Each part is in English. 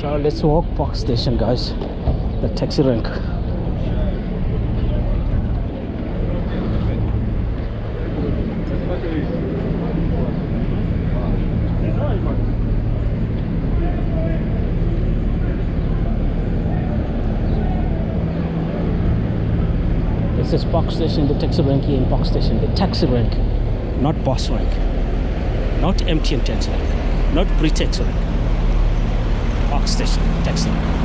So let's walk Park Station, guys. The taxi rank. This is Park Station, the taxi rank here in Park Station. The taxi rank, not bus rank, not MTN taxi rank, not pre-taxi rank. Park Station, taxi rank.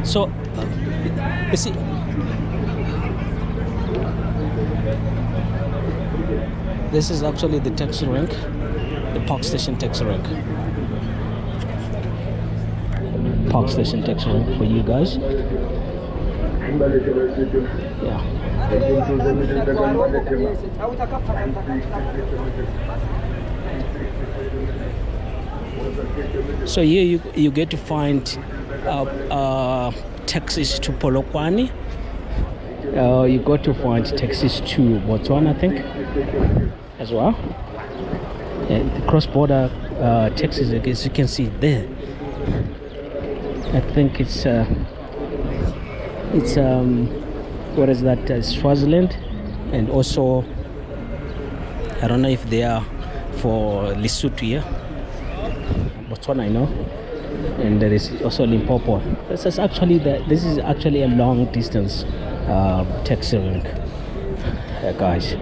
So, you see, this is actually the taxi rank, the Park Station taxi rank. Park Station taxi rank for you guys. Yeah. So here you get to find taxis to Polokwane. You got to find taxis to Botswana, I think, as well. And the cross-border taxis, as you can see there. I think it's what is that? Swaziland, and also I don't know if they are for Lesotho here. Botswana, I know. And there is also Limpopo. This is actually a long distance taxi rank, guys.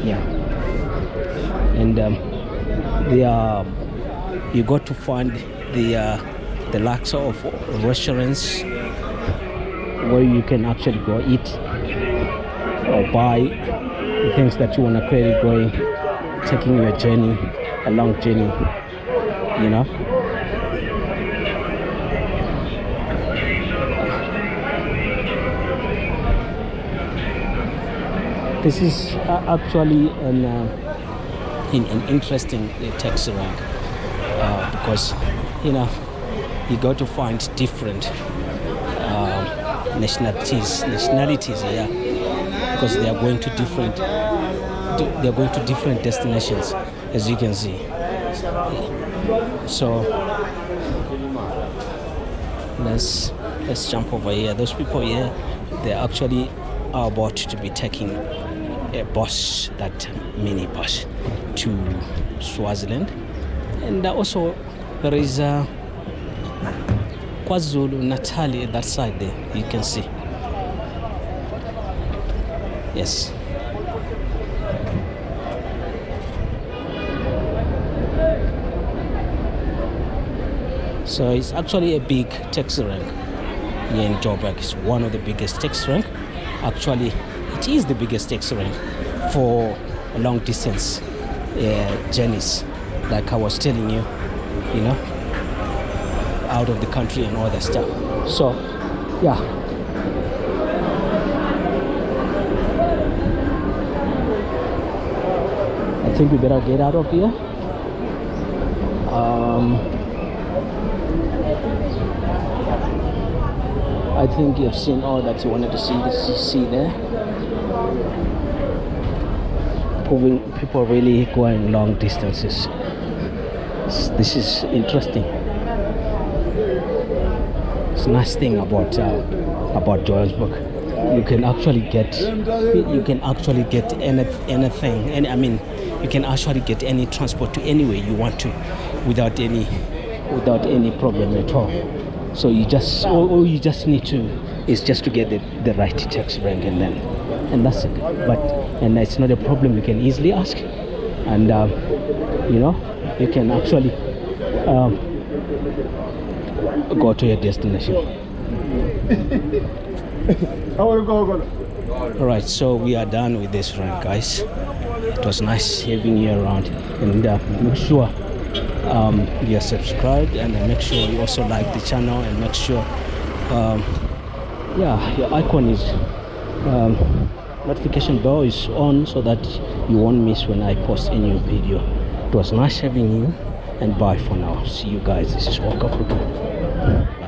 Yeah. And you got to find the likes of restaurants where you can actually go eat or buy the things that you want to carry going, taking your journey, a long journey, you know. This is actually an interesting taxi rank because, you know, you got to find different nationalities, yeah, because they are going to different destinations, as you can see. So let's jump over here. Those people here, they actually are about to be taking a bus, that mini bus, to Swaziland. And also there is KwaZulu Natal at that side there, you can see. Yes. So it's actually a big taxi rank here in Joburg. It's one of the biggest taxi rank. Actually, it is the biggest taxi rank for long distance journeys, like I was telling you, you know, out of the country and all that stuff. So, yeah. I think we better get out of here. I think you've seen all that you wanted to see there. People really going long distances. This is interesting. It's a nice thing about Johannesburg. You can actually get anything, and I mean, you can actually get any transport to anywhere you want to, without any problem at all. So you just all you just need to is just to get the right taxi rank, and that's it. And it's not a problem. You can easily ask, and you know, you can actually go to your destination. Alright, so we are done with this run, guys. It was nice having you around, and make sure you are subscribed, and make sure you also like the channel, and make sure your icon is notification bell is on, so that you won't miss when I post a new video. It was nice having you, and bye for now. See you guys. This is full.Park.